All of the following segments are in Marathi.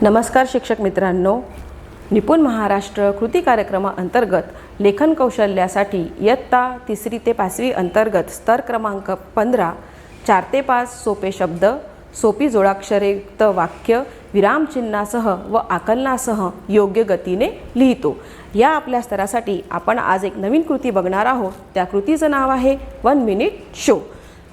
नमस्कार शिक्षक मित्रांनो, निपुण महाराष्ट्र कृती कार्यक्रमाअंतर्गत लेखन कौशल्यासाठी इयत्ता 3री ते 5वी अंतर्गत स्तर क्रमांक 15 4 ते 5 सोपे शब्द, सोपी जोडाक्षरेयुक्त वाक्य, विरामचिन्हासह व आकलनासह योग्य गतीने लिहितो या आपल्या स्तरासाठी आपण आज एक नवीन कृती बघणार आहोत। त्या कृतीचं नाव आहे 1 मिनिट शो।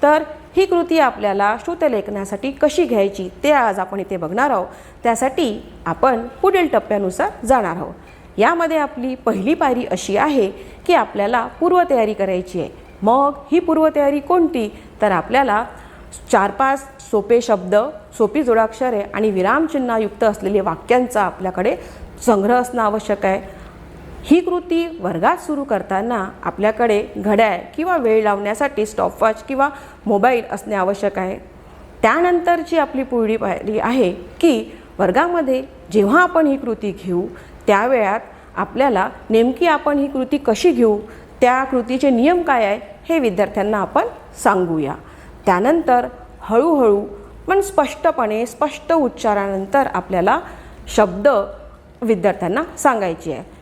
तर ही कृती आपल्याला श्रुतलेखनासाठी कशी घ्यायची ते आज आपण इथे बघणार आहोत। त्यासाठी आपण पुढील टप्प्यानुसार जाणार आहोत। यामध्ये आपली पहिली पायरी अशी आहे की आपल्याला पूर्वतयारी करायची आहे। मग ही पूर्वतयारी कोणती? तर आपल्याला 4-5 सोपे शब्द, सोपी जोडाक्षरे आणि विरामचिन्हयुक्त असलेले वाक्यांचा आपल्याकडे संग्रह असणं आवश्यक आहे। ही कृती वर्गात सुरू करताना आपल्याकडे घड्याळ किंवा वेळ लावण्यासाठी स्टॉपवॉच किंवा मोबाईल असणे आवश्यक आहे। त्यानंतरची आपली पुढील पायरी आहे की वर्गामध्ये जेव्हा आपण ही कृती घेऊ त्यावेळात आपल्याला नेमकी आपण ही कृती कशी घेऊ, त्या कृतीचे नियम काय आहे हे विद्यार्थ्यांना आपण सांगूया। त्यानंतर हळूहळू पण स्पष्टपणे स्पष्ट उच्चारानंतर आपल्याला शब्द विद्यार्थ्यांना सांगायची आहे।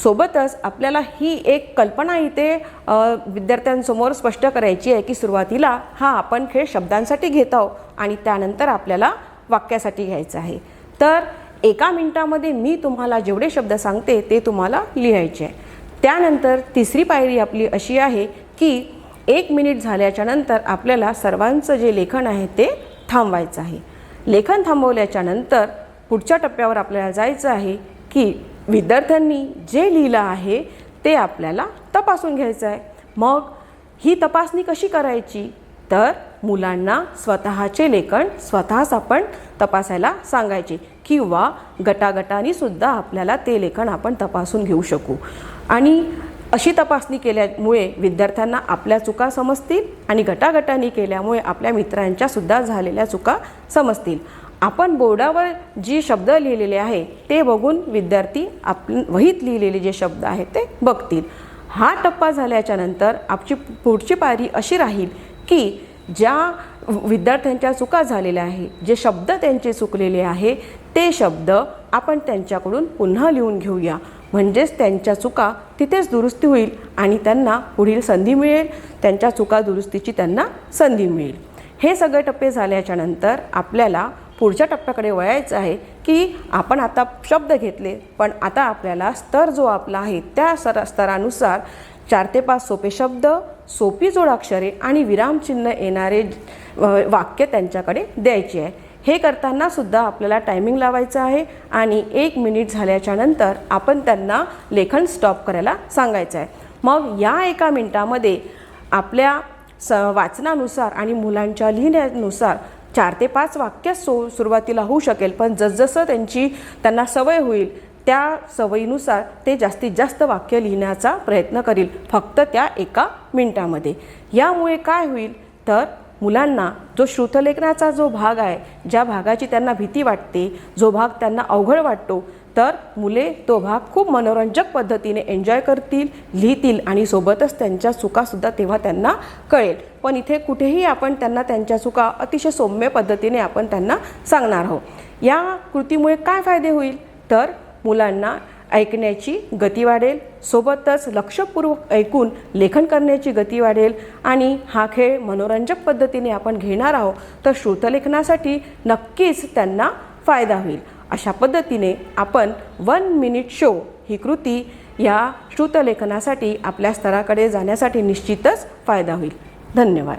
सोबतच आपल्याला ही एक कल्पना इथे विद्यार्थ्यांसमोर स्पष्ट करायची आहे की सुरुवातीला हा आपण खेळ शब्दांसाठी घेत आहोत आणि त्यानंतर आपल्याला वाक्यासाठी घ्यायचं आहे। तर 1 मिनिटामध्ये मी तुम्हाला जेवढे शब्द सांगते ते तुम्हाला लिहायचे आहे। त्यानंतर 3री पायरी आपली अशी आहे की 1 मिनिट झाल्याच्या नंतर आपल्याला सर्वांचं जे लेखन आहे ते थांबवायचं आहे। लेखन थांबवल्याच्या नंतर पुढच्या टप्प्यावर आपल्याला जायचं आहे की विद्यार्थ्यांनी जे लिहिलं आहे ते आपल्याला तपासून घ्यायचं आहे। मग ही तपासणी कशी करायची? तर मुलांना स्वतःचे लेखन स्वतःच आपण तपासायला सांगायचे किंवा गटागटाने सुद्धा आपल्याला ते लेखन आपण तपासून घेऊ शकू। आणि अशी तपासणी केल्यामुळे विद्यार्थ्यांना आपल्या चुका समजतील आणि गटागटाने केल्यामुळे आपल्या मित्रांच्या सुद्धा झालेल्या चुका समजतील। आपण बोर्डावर जी शब्द लिहिलेले आहे ते बघून विद्यार्थी वहीत लिहिलेले जे शब्द आहेत ते बघतील। हा टप्पा झाल्याच्या नंतर आपली पुढची पायरी अशी राहील की ज्या विद्यार्थ्यांच्या चुका झालेल्या आहे, जे शब्द त्यांचे चुकलेले आहे ते शब्द आपण त्यांच्याकडून पुन्हा लिहून घेऊया। म्हणजेच त्यांच्या चुका तिथेच दुरुस्ती होईल आणि त्यांना पुढील संधी मिळेल, त्यांच्या चुका दुरुस्तीची त्यांना संधी मिळेल। हे सगळे टप्पे झाल्याच्या नंतर आपल्याला पुढच्या टप्प्याकडे वळायचं आहे की आपण आता शब्द घेतले, पण आता आपल्याला स्तर जो आपला आहे त्या स्तरानुसार 4 ते 5 सोपे शब्द, सोपी जोडाक्षरे आणि विरामचिन्ह येणारे वाक्य त्यांच्याकडे द्यायचे आहे। हे करताना सुद्धा आपल्याला टायमिंग लावायचं आहे आणि 1 मिनिट झाल्याच्या नंतर आपण त्यांना लेखन स्टॉप करायला सांगायचं आहे। मग या 1 मिनिटामध्ये आपल्या वाचनानुसार आणि मुलांच्या लिहिण्यानुसार 4 ते 5 वाक्य सुरुवातीला होऊ शकेल, पण जसजसं त्यांना सवय होईल त्या सवयीनुसार ते जास्तीत जास्त वाक्य लिहिण्याचा प्रयत्न करील, फक्त त्या 1 मिनिटामध्ये। यामुळे काय होईल तर मुलांना जो श्रुतलेखनाचा जो भाग आहे, ज्या भागाची त्यांना भीती वाटते, जो भाग त्यांना अवघड वाटतो, तर मुले तो भाग खूप मनोरंजक पद्धतीने एन्जॉय करतील, लिहितील आणि सोबतच त्यांच्या चुकासुद्धा तेव्हा त्यांना कळेल। पण इथे कुठेही आपण त्यांना त्यांच्या चुका अतिशय सौम्य पद्धतीने आपण त्यांना सांगणार आहोत। या कृतीमुळे काय फायदे होईल तर मुलांना ऐकण्याची गती वाढेल, सोबतच लक्षपूर्वक ऐकून लेखन करण्याची गती वाढेल आणि हा खेळ मनोरंजक पद्धतीने आपण घेणार आहोत तर श्रुतलेखनासाठी नक्कीच त्यांना फायदा होईल। अशा पद्धतीने आपण 1 मिनिट शो ही कृती या श्रुतलेखनासाठी आपल्या स्तराकडे जाण्यासाठी निश्चितच फायदा होईल। धन्यवाद।